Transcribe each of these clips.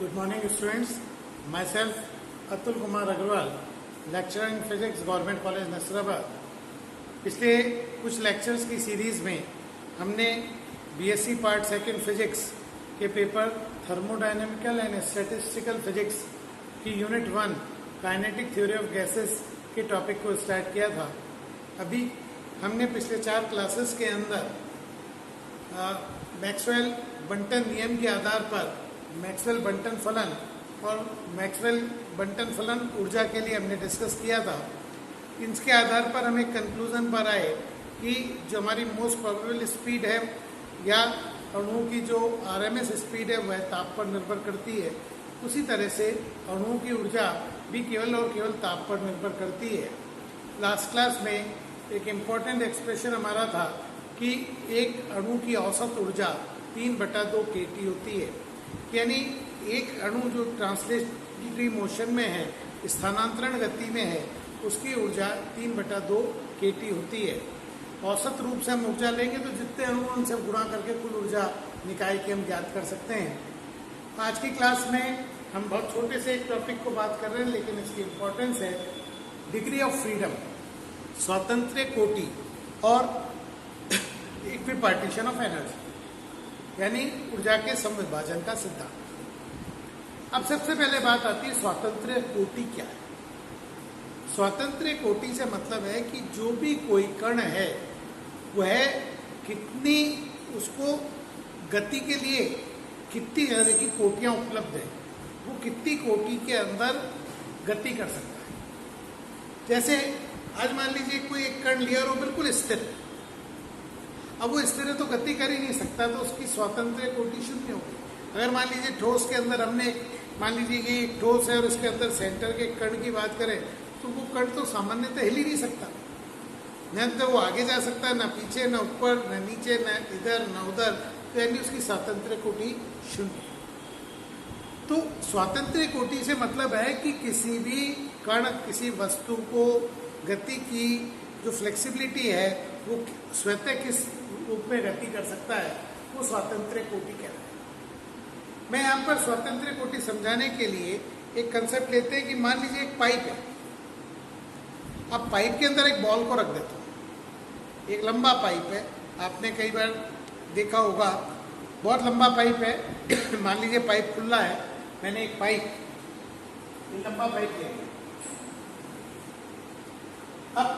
Good morning, students. Myself, Atul Kumar Agarwal, lecturer in physics, Government College, Nasirabad. पिछले कुछ lectures की series में हमने बीएससी पार्ट सेकंड फिजिक्स के paper thermodynamical and statistical physics की unit 1 kinetic theory of gases के topic को start किया था। अभी हमने पिछले 4 क्लासेस के अंदर मैक्सवेल बंटन नियम के आधार पर मैक्सवेल बंटन फलन और मैक्सवेल बंटन फलन ऊर्जा के लिए हमने डिस्कस किया था। इसके आधार पर हम एक कंक्लूजन पर आए कि जो हमारी मोस्ट प्रोबेबल स्पीड है या अणुओं की जो आरएमएस स्पीड है वह ताप पर निर्भर करती है। उसी तरह से अणुओं की ऊर्जा भी केवल और केवल ताप पर निर्भर करती है। लास्ट क्लास में एक इम्पॉर्टेंट एक्सप्रेशन हमारा था कि एक अणु की औसत ऊर्जा 3/2 kT होती है, यानी एक अणु जो ट्रांसलेटरी मोशन में है, स्थानांतरण गति में है, उसकी ऊर्जा 3/2 kT होती है। औसत रूप से हम ऊर्जा लेंगे तो जितने अणु उनसे गुणा करके कुल ऊर्जा निकाय की हम ज्ञात कर सकते हैं। आज की क्लास में हम बहुत छोटे से एक टॉपिक को बात कर रहे हैं, लेकिन इसकी इम्पोर्टेंस है डिग्री ऑफ फ्रीडम, स्वातंत्र्य कोटि और इक्विपार्टीशन ऑफ एनर्जी, यानी ऊर्जा के समविभाजन का सिद्धांत। अब सबसे पहले बात आती है स्वातंत्र्य कोटि क्या है। स्वातंत्र्य कोटि से मतलब है कि जो भी कोई कण है वह कितनी उसको गति के लिए कितनी तरह की कोटियां उपलब्ध है, वो कितनी कोटि के अंदर गति कर सकता है। जैसे आज मान लीजिए कोई एक कण लिया और वो बिल्कुल स्थिर है। अब वो स्थिर है तो गति कर ही नहीं सकता, तो उसकी स्वातंत्र्य कोटि शून्य होगी। अगर मान लीजिए ठोस के अंदर हमने मान लीजिए कि एक ठोस है और उसके अंदर सेंटर के कण की बात करें तो वो कण तो सामान्यतः हिल ही नहीं सकता, न तो वो आगे जा सकता है, न पीछे, न ऊपर, न नीचे, न इधर न उधर, तो यानी उसकी स्वातंत्र्य कोटि शून्य। तो स्वातंत्र्य कोटि से मतलब है कि किसी भी कण, किसी वस्तु को गति की जो फ्लेक्सिबिलिटी है वो स्वतः किस रूप में गति कर सकता है, वो स्वातंत्र्य कोटि कहलाता है। मैं यहाँ पर स्वातंत्र्य कोटि समझाने के लिए एक कंसेप्ट लेते हैं कि मान लीजिए एक पाइप है। अब पाइप के अंदर एक बॉल को रख देता हूँ। एक लंबा पाइप है, आपने कई बार देखा होगा, बहुत लंबा पाइप है। मान लीजिए पाइप खुला है, मैंने एक पाइप, लंबा पाइप लिया। अब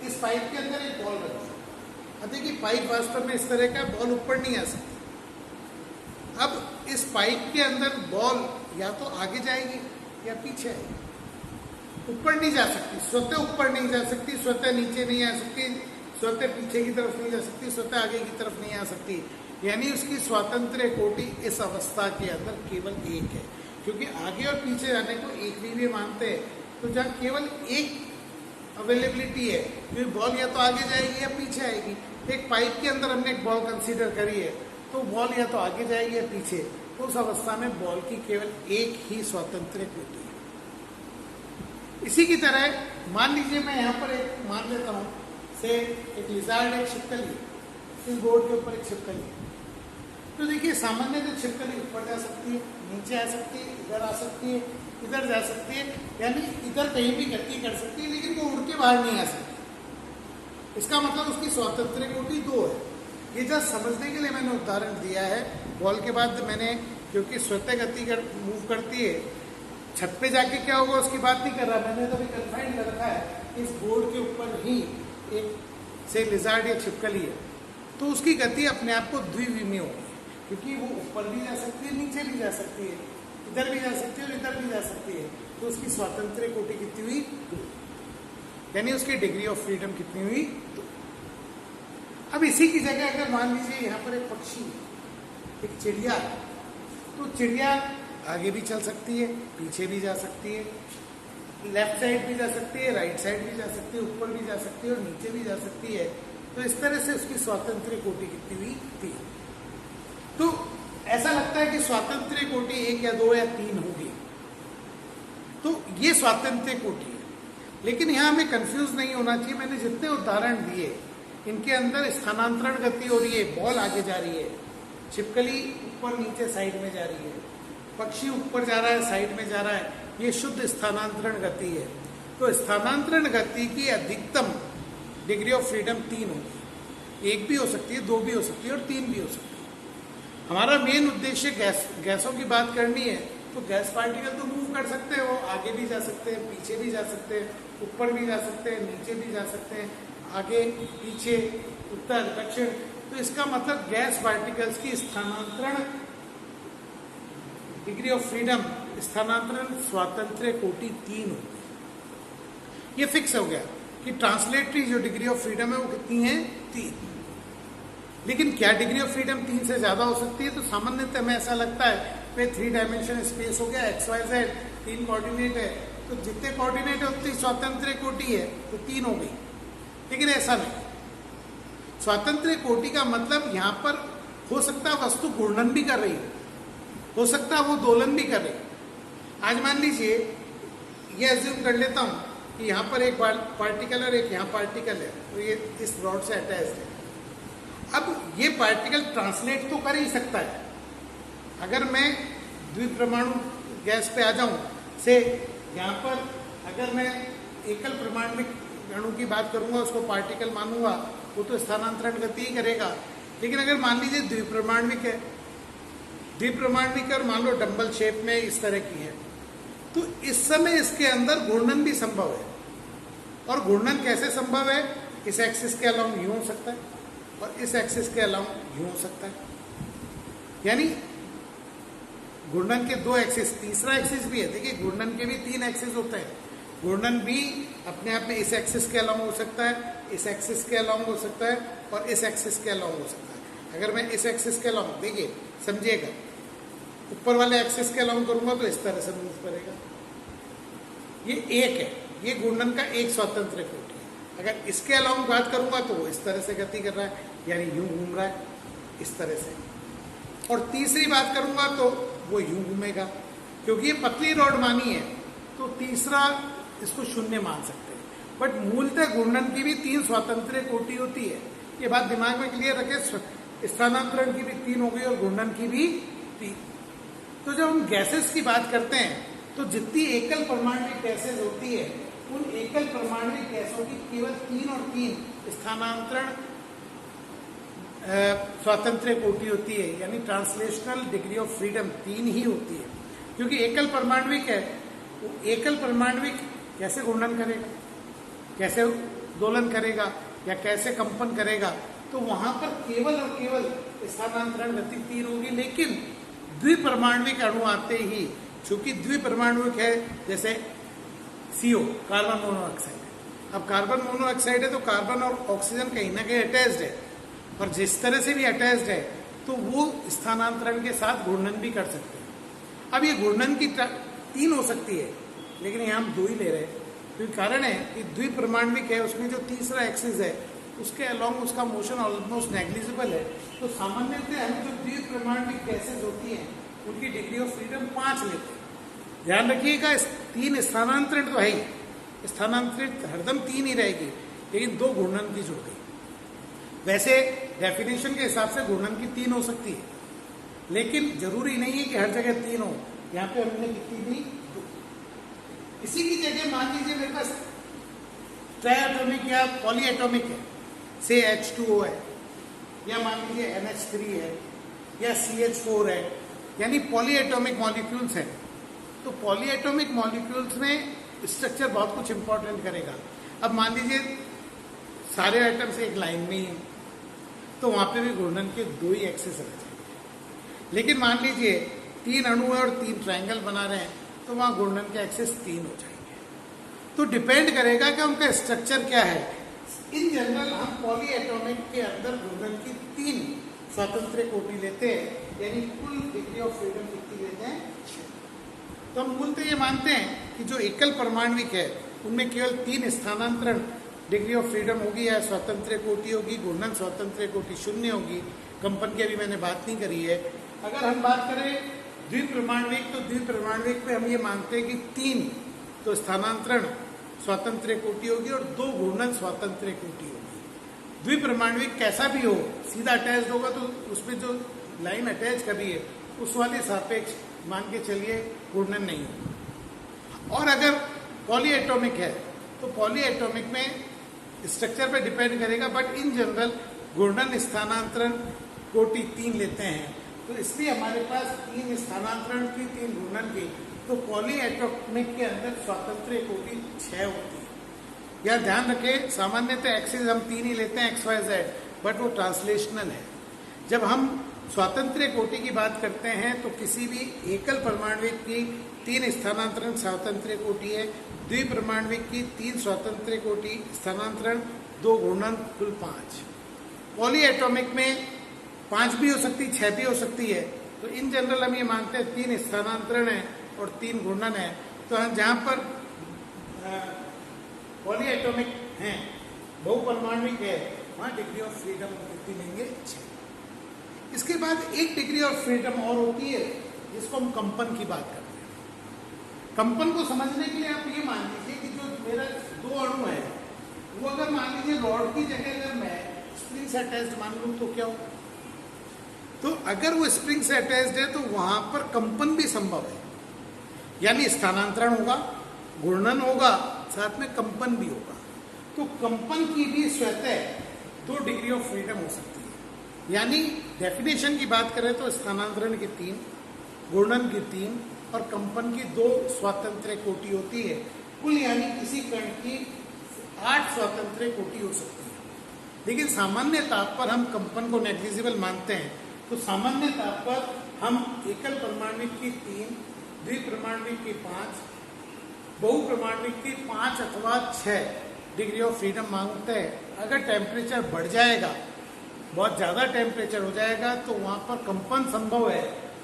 इस पाइप के अंदर एक बॉल रखा। अब देखिए पाइप वास्तव में इस तरह का, बॉल ऊपर नहीं आ सकती। अब इस पाइप के अंदर बॉल या तो आगे जाएगी या पीछे आएगी, ऊपर नहीं जा सकती, स्वतः ऊपर नहीं जा सकती, स्वतः नीचे नहीं आ सकती, स्वतः पीछे की तरफ नहीं जा सकती, स्वतः आगे की तरफ नहीं आ सकती। यानी उसकी स्वातंत्र्य कोटि इस अवस्था के अंदर केवल एक है, क्योंकि आगे और पीछे जाने को एक भी मानते हैं। तो जहाँ केवल एक अवेलेबिलिटी है, क्योंकि बॉल या तो आगे जाएगी या पीछे आएगी। एक पाइप के अंदर हमने एक बॉल कंसीडर करी है, तो बॉल या तो आगे जाएगी या पीछे, तो उस अवस्था में बॉल की केवल एक ही स्वातंत्र्य कोटि है। इसी की तरह मान लीजिए मैं यहाँ पर एक मान लेता हूँ से एक लिजार्ड, एक छिपकली, इस बोर्ड के ऊपर एक छिपकली है। तो देखिए सामान्य जो छिपकली ऊपर जा सकती है, नीचे आ सकती है, इधर आ सकती है, इधर जा सकती है, यानी इधर कहीं भी गति कर सकती है, लेकिन वो उड़ के बाहर नहीं आ सकती। इसका मतलब उसकी स्वातंत्र्य कोटि 2 है। ये जस्ट समझने के लिए मैंने उदाहरण दिया है। बॉल के बाद मैंने, क्योंकि स्वतः गति मूव करती है, छत पे जाके क्या होगा उसकी बात नहीं कर रहा, मैंने तो अभी कन्फाइंड कर रखा है इस बोर्ड के ऊपर ही एक से लिजार्ड या छिपकली है, तो उसकी गति अपने आप को द्विविमीय होगी, क्योंकि वो ऊपर भी जा सकती है, नीचे भी जा सकती है, इधर भी जा सकती है और इधर भी जा सकती है। तो उसकी स्वातंत्र्य कोटि कितनी हुई? 2, यानी उसकी डिग्री ऑफ फ्रीडम कितनी हुई? 2। अब इसी की जगह अगर मान लीजिए यहाँ पर एक पक्षी, एक चिड़िया, तो चिड़िया आगे भी चल सकती है, पीछे भी जा सकती है, लेफ्ट साइड भी जा सकती है, राइट साइड भी जा सकती है, ऊपर भी जा सकती है और नीचे भी जा सकती है। तो इस तरह से उसकी स्वातंत्र्य कोटि कितनी हुई? 3। तो ऐसा लगता है कि स्वातंत्र्य कोटि 1 या 2 या 3 होगी, तो ये स्वातंत्र्य कोटि है। लेकिन यहाँ हमें कंफ्यूज नहीं होना चाहिए। मैंने जितने उदाहरण दिए इनके अंदर स्थानांतरण गति हो रही है, बॉल आगे जा रही है, छिपकली ऊपर नीचे साइड में जा रही है, पक्षी ऊपर जा रहा है, साइड में जा रहा है, ये शुद्ध स्थानांतरण गति है। तो स्थानांतरण गति की अधिकतम डिग्री ऑफ फ्रीडम 3 होगी। 1 भी हो सकती है, 2 भी हो सकती है और 3 भी हो सकती है। हमारा मेन उद्देश्य गैसों की बात करनी है, तो गैस पार्टिकल तो मूव कर सकते हैं, वो आगे भी जा सकते हैं, पीछे भी जा सकते हैं, ऊपर भी जा सकते हैं, नीचे भी जा सकते हैं, आगे पीछे, उत्तर दक्षिण। तो इसका मतलब गैस पार्टिकल्स की स्थानांतरण डिग्री ऑफ फ्रीडम, स्थानांतरण स्वातंत्र्य कोटि 3 होगी। ये फिक्स हो गया कि ट्रांसलेटरी जो डिग्री ऑफ फ्रीडम है वो कितनी है, 3। लेकिन क्या डिग्री ऑफ फ्रीडम 3 से ज्यादा हो सकती है? तो सामान्यतः हमें ऐसा लगता है वे 3 डायमेंशन स्पेस हो गया, XYZ 3 कोऑर्डिनेट है, तो जितने कोऑर्डिनेट है उतनी स्वातंत्र्य कोटि है, तो 3 हो गई। लेकिन ऐसा नहीं। स्वातंत्र्य कोटि का मतलब यहां पर हो सकता है वस्तु घूर्णन भी कर रही हो सकता है वो दोलन भी कर रही। आज मान लीजिए, ये अज्यूम कर लेता हूं कि यहाँ पर एक पार्टिकल और एक यहाँ पार्टिकल है, तो ये इस रॉड से अटैच है। अब ये पार्टिकल ट्रांसलेट तो कर ही सकता है। अगर मैं द्विपरमाणु गैस पे आ जाऊं से यहाँ पर, अगर मैं एकल परमाणविक अणु की बात करूंगा, उसको पार्टिकल मानूंगा, वो तो स्थानांतरण गति ही करेगा। लेकिन अगर मान लीजिए द्विपरमाणविक है, द्विपरमाणविक और मान लो डंबल शेप में इस तरह की है, तो इस समय इसके अंदर घूर्णन भी संभव है। और घूर्णन कैसे संभव है? इस एक्सिस के अलाउंग यूं हो सकता है और इस एक्सिस के अलाउंग यूं हो सकता है। यानी घूर्णन के 2 एक्सिस, तीसरा एक्सिस भी है। देखिए, घूर्णन के भी 3 एक्सिस होते हैं। घूर्णन भी अपने आप में इस एक्सिस के अलाउंग हो सकता है, इस एक्सिस के अलाउंग हो सकता है और इस एक्सिस के अलाउंग हो सकता है। अगर मैं इस एक्सिस के अलाउंग, देखिए समझिएगा, ऊपर वाले एक्सिस के अलाउंग करूंगा तो इस तरह से मूव करेगा। ये एक है, ये घूर्णन का एक स्वतंत्र कोटि है। अगर इसके अलाउंग बात करूंगा तो वो इस तरह से गति कर रहा है, यानी यूं घूम रहा है, इस तरह से। और तीसरी बात करूंगा तो वो यूं घूमेगा। क्योंकि ये पतली रॉड मानी है, तो तीसरा इसको शून्य मान सकते हैं। बट मूलतः घूर्णन की भी 3 स्वतंत्र कोटि होती है। ये बात दिमाग में क्लियर रखें। स्थानांतरण की भी 3 हो गई और घूर्णन की भी 3। तो जब हम गैसेस की बात करते हैं, तो जितनी एकल परमाणविक गैसेस होती है, उन एकल परमाणविक गैसों की केवल 3 और 3 स्थानांतरण स्वातंत्र्य कोटि होती है। यानी ट्रांसलेशनल डिग्री ऑफ फ्रीडम 3 ही होती है। क्योंकि एकल परमाणविक है, वो एकल परमाणविक कैसे घूर्णन करेगा, कैसे दोलन करेगा या कैसे कंपन करेगा, तो वहां पर केवल और केवल स्थानांतरण गति 3 होगी। लेकिन द्विपरमाणविक अणु आते ही, चूंकि द्विपरमाणविक है, जैसे CO, कार्बन मोनोऑक्साइड। अब कार्बन मोनोऑक्साइड है तो कार्बन और ऑक्सीजन कहीं ना कहीं अटैच्ड है, और जिस तरह से भी अटैच्ड है तो वो स्थानांतरण के साथ घूर्णन भी कर सकते हैं। अब ये घूर्णन की 3 हो सकती है, लेकिन यहाँ हम 2 ही ले रहे हैं। क्योंकि कारण है कि द्विपरमाणविक है, उसमें जो तीसरा एक्सिस है उसके अलोंग उसका मोशन ऑलमोस्ट नेग्लिजिबल है। तो सामान्यतः हम जो द्विपरमाणविक गैसेज होती हैं उनकी डिग्री ऑफ फ्रीडम 5 लेते हैं। ध्यान रखिएगा, 3 स्थानांतरण तो है ही, स्थानांतरित हरदम 3 ही रहेगी, लेकिन 2 घूर्णन की जुड़ गई। वैसे डेफिनेशन के हिसाब से घूर्णन की 3 हो सकती है, लेकिन जरूरी नहीं है कि हर जगह 3 हो। यहाँ पे हमने कितनी दी, 2। इसी की जगह मान लीजिए मेरे पास ट्राइएटॉमिक या पॉलीएटॉमिक है, से H2O है, या मान लीजिए NH3 है या CH4 है, यानी पॉलीएटॉमिक मॉलिक्यूल्स हैं। तो पॉलीएटॉमिक मॉलिक्यूल्स में स्ट्रक्चर बहुत कुछ इंपॉर्टेंट करेगा। अब मान लीजिए सारे आइटम्स एक लाइन में ही हैं, तो वहां पे भी घूर्णन के 2 ही एक्सेस रह जाएंगे। लेकिन मान लीजिए 3 अणु है और 3 ट्रायंगल बना रहे हैं, तो वहां घूर्णन के एक्सेस 3 हो जाएंगे। तो डिपेंड करेगा कि उनका स्ट्रक्चर क्या है। इन जनरल हम पॉलीएटॉमिक के अंदर घूर्णन की 3 स्वतंत्र कोटि लेते हैं, यानी कुल डिग्री ऑफ फ्रीडम कितनी लेते हैं, 6। तो हम मूलतः ये मानते हैं कि जो एकल परमाणविक है उनमें केवल 3 स्थानांतरण डिग्री ऑफ फ्रीडम होगी या स्वतंत्र कोटि होगी। घूर्णन स्वतंत्र कोटि 0 होगी। कंपन की अभी मैंने बात नहीं करी है। अगर हम बात करें द्विपरमाणविक, तो द्विपरमाणविक में हम ये मानते हैं कि 3 तो स्थानांतरण स्वतंत्र कोटि होगी और 2 घूर्णन स्वतंत्र कोटि होगी। द्विपरमाणविक कैसा भी हो, सीधा अटैच्ड होगा तो उसमें जो लाइन अटैच कर रही है उस वाले सापेक्ष मान के चलिए घूर्णन नहीं होगा। और अगर पॉली एटॉमिक है तो पॉली एटॉमिक में स्ट्रक्चर पे डिपेंड करेगा, बट इन जनरल घूर्णन स्थानांतरण कोटि 3 लेते हैं, तो इसलिए हमारे पास 3 स्थानांतरण की 3 घूर्णन की, तो पॉली एटॉमिक के अंदर स्वातंत्र्य कोटि 6 होती है। यह ध्यान रखें, सामान्यतः एक्सिस हम 3 ही लेते हैं, XYZ, बट वो ट्रांसलेशनल है। जब हम स्वातंत्र्य कोटि की बात करते हैं तो किसी भी एकल परमाणविक की 3 स्थानांतरण स्वातंत्र्य कोटि है, द्विपरमाणविक की 3 स्वातंत्र्य कोटि स्थानांतरण, 2 घूर्णन, कुल 5। पॉली एटॉमिक में 5 भी हो सकती, 6 भी हो सकती है। तो इन जनरल हम ये मानते हैं 3 स्थानांतरण है और 3 घूर्णन है। तो जहाँ पर पॉली एटॉमिक है, बहुपरमाणविक है, वहाँ डिग्री ऑफ फ्रीडम कितनी लेंगे? 6। इसके बाद एक डिग्री ऑफ फ्रीडम और होती है जिसको हम कंपन की बात करते हैं। कंपन को समझने के लिए आप ये मान लीजिए कि जो मेरा 2 अणु है वो अगर मान लीजिए रॉड की जगह अगर मैं स्प्रिंग से अटैच्ड मान लूँ तो क्या हो? तो अगर वो स्प्रिंग से अटैच्ड है तो वहां पर कंपन भी संभव है, यानी स्थानांतरण होगा, घूर्णन होगा, साथ में कंपन भी होगा। तो कंपन की भी स्वतः 2 डिग्री ऑफ फ्रीडम हो सकती है। यानी डेफिनेशन की बात करें तो स्थानांतरण की 3, घूर्णन की 3 और कंपन की 2 स्वातंत्र्य कोटि होती है। कुल यानी किसी कण की 8 स्वातंत्र्य कोटि हो सकती है। लेकिन सामान्यतः पर हम कंपन को नेग्लिजिबल मानते हैं, तो सामान्यतः पर हम एकल परमाणविक की 3, द्विपरमाणविक की 5, बहुपरमाणविक की 5 अथवा 6 डिग्री ऑफ फ्रीडम मांगते हैं। अगर टेम्परेचर बढ़ जाएगा, बहुत ज़्यादा टेम्परेचर हो जाएगा, तो वहाँ पर कंपन संभव है।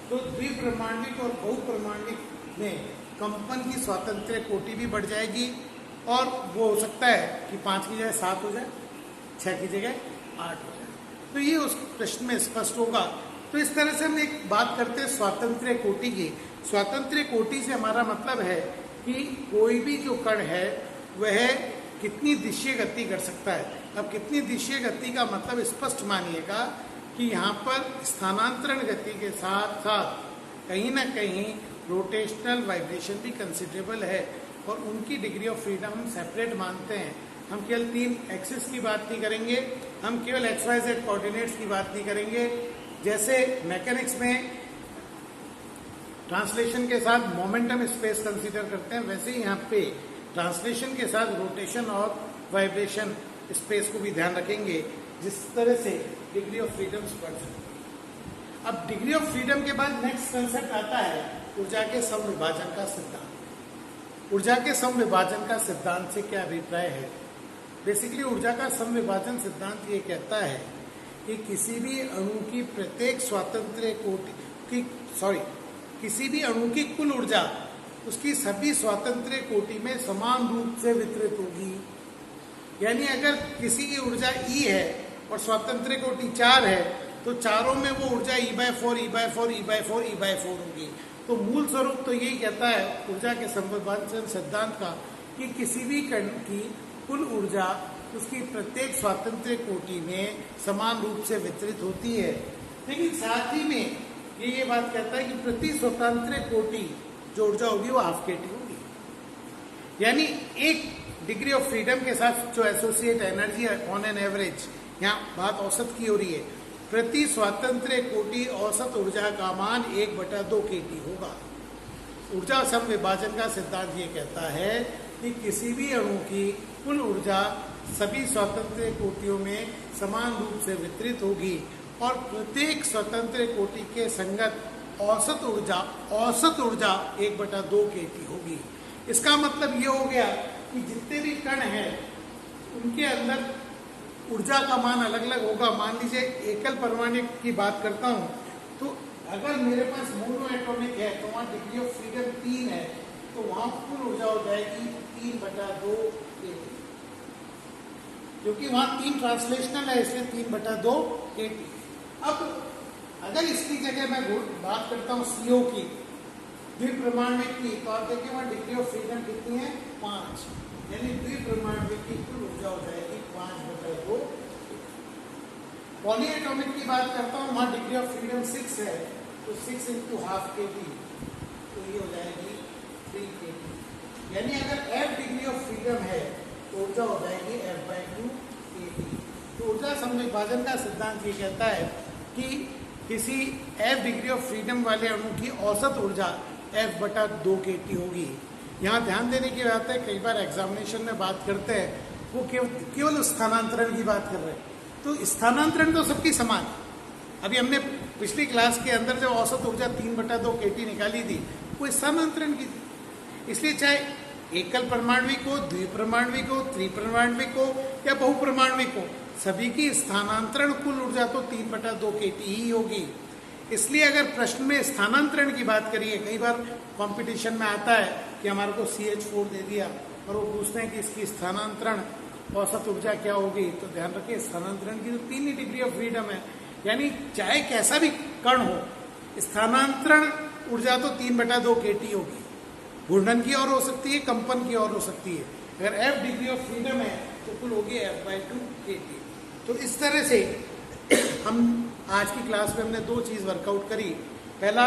तो द्विपरमाणविक और बहुपरमाणविक में कंपन की स्वातंत्र्य कोटि भी बढ़ जाएगी और वो हो सकता है कि 5 की जगह 7 हो जाए, 6 की जगह 8 हो जाए। तो ये उस प्रश्न में स्पष्ट होगा। तो इस तरह से हम एक बात करते हैं स्वातंत्र्य कोटि की। स्वातंत्र्य कोटि से हमारा मतलब है कि कोई भी जो कण है वह कितनी दिशीय गति कर सकता है। अब कितनी दिशीय गति का मतलब स्पष्ट मानिएगा कि यहाँ पर स्थानांतरण गति के साथ साथ कहीं ना कहीं रोटेशनल वाइब्रेशन भी कंसिडरेबल है, और उनकी डिग्री ऑफ फ्रीडम हम सेपरेट मानते हैं। हम केवल 3 एक्सिस की बात नहीं करेंगे, हम केवल XYZ कोऑर्डिनेट्स की बात नहीं करेंगे। जैसे मैकेनिक्स में ट्रांसलेशन के साथ मोमेंटम स्पेस कंसीडर करते हैं, वैसे ही यहाँ पे ट्रांसलेशन के साथ रोटेशन और वाइब्रेशन स्पेस को भी ध्यान रखेंगे, जिस तरह से डिग्री ऑफ फ्रीडम बढ़ सकती है। अब डिग्री ऑफ फ्रीडम के बाद नेक्स्ट कंसेप्ट आता है ऊर्जा के समविभाजन का सिद्धांत। ऊर्जा के समविभाजन का सिद्धांत से क्या अभिप्राय है? बेसिकली ऊर्जा का समविभाजन सिद्धांत ये कहता है कि किसी भी अणु की प्रत्येक स्वातंत्र्य कोटि किसी भी अणु की कुल ऊर्जा उसकी सभी स्वातंत्र्य कोटि में समान रूप से वितरित होगी। यानी अगर किसी की ऊर्जा E है और स्वातंत्र्य कोटि 4 है, तो चारों में वो ऊर्जा E/4, E/4, E/4, E/4 होगी। तो मूल स्वरूप तो यही कहता है ऊर्जा के समविभाजन सिद्धांत का कि किसी भी कण की कुल ऊर्जा उसकी प्रत्येक स्वातंत्र्य कोटि में समान रूप से वितरित होती है। लेकिन साथ ही में ये बात कहता है कि प्रति स्वतंत्र कोटि जो ऊर्जा होगी वो हाफ kT होगी। यानी एक डिग्री ऑफ फ्रीडम के साथ जो associate energy on an average, यहाँ बात औसत की हो रही है, प्रति स्वातंत्र्य कोटि औसत ऊर्जा का मान 1/2 kT होगा। ऊर्जा समविभाजन का सिद्धांत ये कहता है कि किसी भी अणु की कुल ऊर्जा सभी स्वतंत्र कोटियों में समान रूप से वितरित होगी और प्रत्येक स्वतंत्र कोटि के संगत औसत ऊर्जा 1/2 kT होगी। इसका मतलब ये हो गया कि जितने भी कण हैं उनके अंदर ऊर्जा का मान अलग अलग होगा। मान लीजिए एकल परमाणु की बात करता हूँ, तो अगर मेरे पास मोनो एटॉमिक है तो वहाँ डिग्री ऑफ फ्रीडम 3 है, तो वहाँ कुल ऊर्जा हो जाएगी 3/2 kT, क्योंकि वहाँ 3 ट्रांसलेशनल है, इसलिए 3/2 kT। अब अगर इसकी जगह मैं बात करता हूँ CO की, द्विपरमाणविक की, तो आप देखिए वहाँ डिग्री ऑफ फ्रीडम कितनी है? 5, यानी द्विपरमाणविक की कुल ऊर्जा हो जाएगी 5/2। पॉलीएटॉमिक की बात करता हूँ, वहाँ डिग्री ऑफ फ्रीडम 6 है, तो 6 इंटू हाफ के टी, तो ये हो जाएगी 3 के टी। यानी अगर F डिग्री ऑफ फ्रीडम है तो ऊर्जा हो जाएगी F/2 के टी। तो ऊर्जा समविभाजन का सिद्धांत ये कहता है कि किसी F डिग्री ऑफ फ्रीडम वाले अणु की औसत ऊर्जा F/2 के टी होगी। यहाँ ध्यान देने की बात है, कई बार एग्जामिनेशन में बात करते हैं वो केवल स्थानांतरण की बात कर रहे हैं, तो स्थानांतरण तो सबकी समान है। अभी हमने पिछली क्लास के अंदर जब औसत ऊर्जा 3/2 के टी निकाली थी वो स्थानांतरण की थी। इसलिए चाहे एकल परमाणविक हो, द्विपरमाणविक हो, त्रिपरमाणविक हो या बहुपरमाणविक हो, सभी की स्थानांतरण कुल ऊर्जा तो 3/2 के टी ही होगी। इसलिए अगर प्रश्न में स्थानांतरण की बात करिए, कई बार कंपटीशन में आता है कि हमारे को CH4 दे दिया और वो पूछते हैं कि इसकी स्थानांतरण औसत ऊर्जा क्या होगी, तो ध्यान रखिए स्थानांतरण की तो 3 ही डिग्री ऑफ फ्रीडम है। यानी चाहे कैसा भी कण हो, स्थानांतरण ऊर्जा तो 3/2 के टी होगी। घूर्णन की ओर हो सकती है, कंपन की ओर हो सकती है। अगर F डिग्री ऑफ फ्रीडम है तो कुल होगी F/2 के टी। तो इस तरह से हम आज की क्लास में हमने 2 चीज वर्कआउट करी। पहला,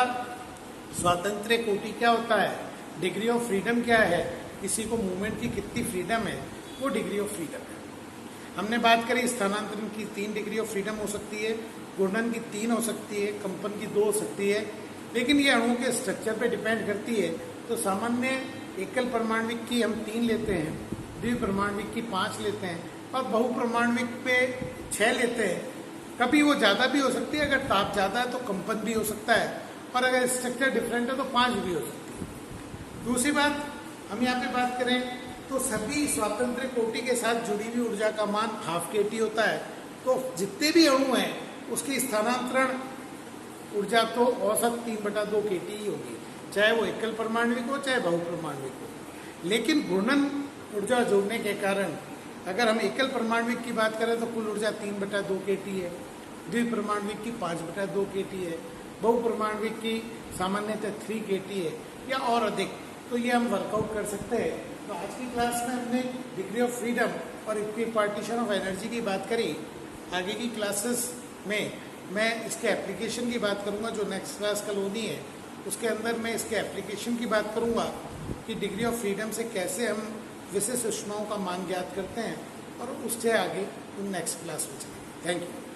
स्वातंत्र्य कोटि क्या होता है, डिग्री ऑफ फ्रीडम क्या है, किसी को मूवमेंट की कितनी फ्रीडम है, वो डिग्री ऑफ फ्रीडम है। हमने बात करी स्थानांतरण की 3 डिग्री ऑफ फ्रीडम हो सकती है, घूर्णन की 3 हो सकती है, कंपन की 2 हो सकती है, लेकिन ये अणुओं के स्ट्रक्चर पे डिपेंड करती है। तो सामान्य एकल परमाणविक की हम 3 लेते हैं, द्विपरमाणविक की 5 लेते हैं और बहुपरमाणविक पे 6 लेते हैं। कभी वो ज़्यादा भी हो सकती है, अगर ताप ज़्यादा है तो कंपन भी हो सकता है, और अगर स्ट्रक्चर डिफरेंट है तो 5 भी हो सकती है। दूसरी बात, हम यहाँ पे बात करें तो सभी स्वातंत्र्य कोटि के साथ जुड़ी हुई ऊर्जा का मान हाफ के टी होता है। तो जितने भी अणु हैं उसकी स्थानांतरण ऊर्जा तो औसत 3/2 के टी ही होगी, चाहे वो एकल परमाणविक हो चाहे बहुपरमाणविक हो। लेकिन घूर्णन ऊर्जा जोड़ने के कारण अगर हम एकल परमाणविक की बात करें तो कुल ऊर्जा 3/2 के टी है, द्विपरमाणविक की 5/2 के टी है, बहुपरमाणविक की सामान्यतः 3 के टी है या और अधिक। तो ये हम वर्कआउट कर सकते हैं। तो आज की क्लास में हमने डिग्री ऑफ फ्रीडम और इक्विपार्टीशन ऑफ एनर्जी की बात करी। आगे की क्लासेस में मैं इसके एप्लीकेशन की बात करूंगा, जो नेक्स्ट क्लास कल होनी है उसके अंदर मैं इसके एप्लीकेशन की बात करूंगा कि डिग्री ऑफ फ्रीडम से कैसे हम विशिष्ट ऊष्माओं का मान ज्ञात करते हैं, और उससे आगे नेक्स्ट क्लास में चलेंगे। Thank you.